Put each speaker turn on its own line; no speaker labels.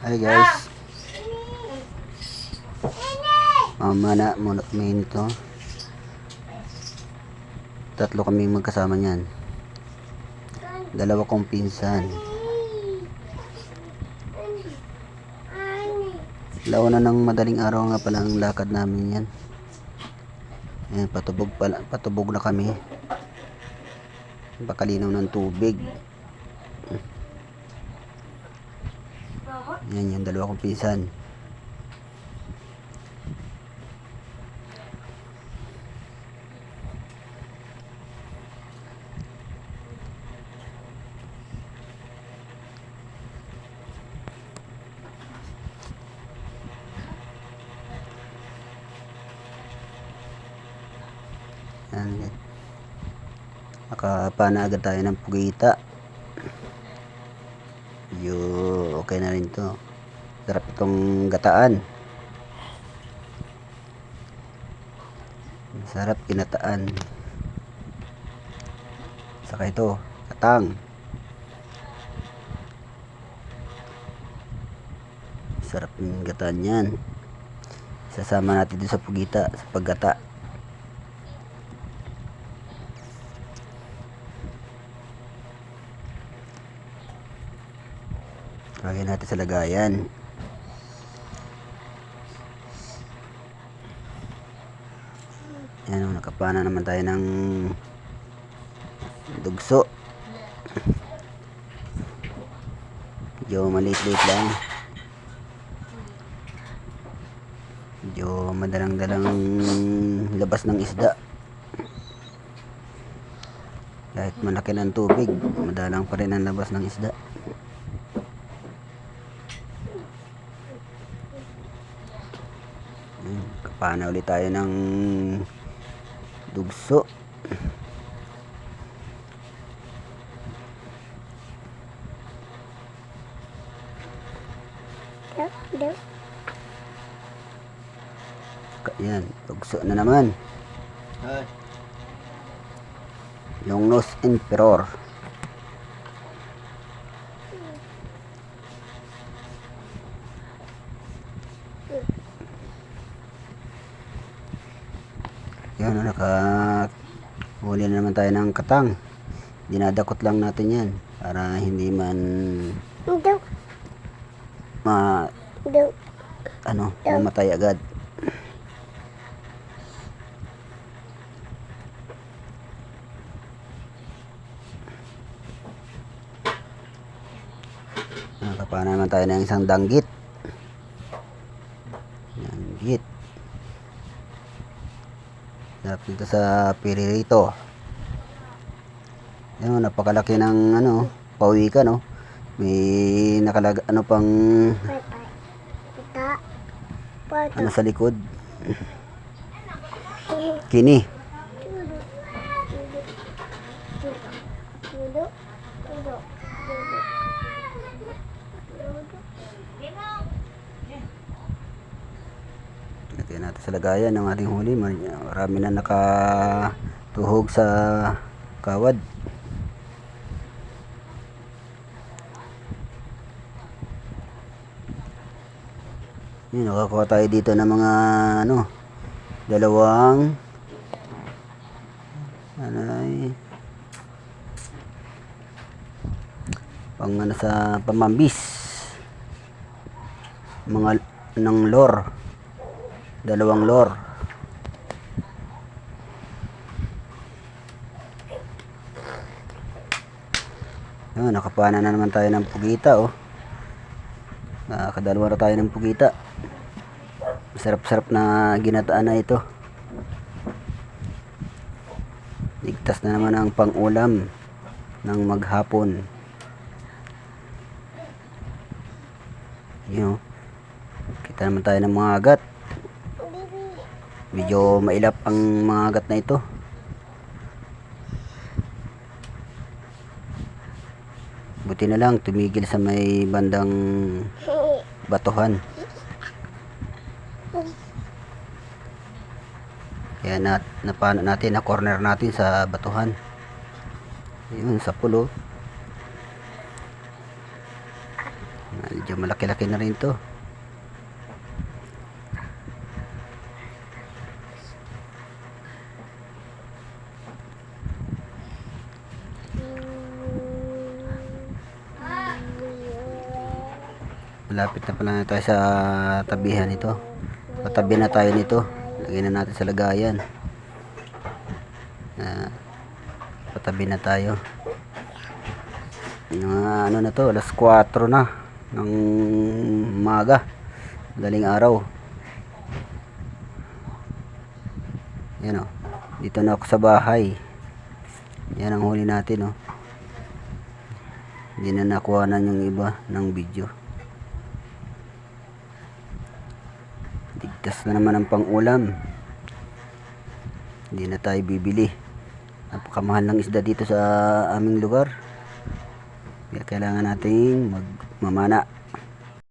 Hi guys. Mamana muna kami nito. Tatlo kami magkasama niyan. Dalawa kong pinsan. Launa ng madaling araw nga pala ang lakad namin yan. Ayan, patubog na kami. Pakalinaw ng tubig. Yan yung dalawa kong pinsan. Yan. Nakapana agad tayo ng pugita. Okay na rin to. Sarap itong gataan. Sarap ginataan. Saka ito, katang. Sarap yung gataan yan. Sasama natin dito sa pugita, sa paggata. Lagyan natin sa lagayan. Yan, nakapana naman tayo ng dugso. Medyo maliit-liit lang. Medyo madalang-dalang labas ng isda. Kahit malaki ng tubig, madalang pa rin ang labas ng isda. Kapana ulit tayo ng dugso. Yan, dugso na naman. Longnose Emperor. Yan, nakahuli na naman tayo ng katang. Dinadakot lang natin yan para hindi man mamatay agad. Nakapana naman tayo ng isang danggit. Sarap dito sa piririto. Ayun, napakalaki ng pawikan, no. May nakalag pang sa likod. Kini. Lagyan natin sa lagayan ng ating huli. Marami na nakatuhog sa kawad. Yan, nakakuha tayo dito ng mga dalawang pang sa pamambis, mga ng lor, dalawang lor. Yan, nakapana na naman tayo ng pugita, nakakadalawa na tayo ng pugita. Masarap-sarap na ginataan na ito. Ligtas na naman ang pang-ulam ng maghapon. Yun, kita naman tayo ng mga agat. Medyo mailap ang mga agat na ito. Buti na lang tumigil sa may bandang batuhan. Kaya napano natin, na corner natin sa batuhan. Yun, sa pulo. Medyo malaki-laki na rin to. Malapit na pala tayo sa tabihan nito. Patabi na tayo nito. Lagyan na natin sa lagayan. Patabi na tayo. Ano na to, alas 4 na ng umaga. Madaling araw. Yan o. Dito na ako sa bahay. Yan ang huli natin o. Hindi na nakuha na yung iba ng video. Tigtas na naman ang pang-ulam. Hindi na tayo bibili. Napakamahal ng isda dito sa aming lugar. Kaya kailangan nating magmamana.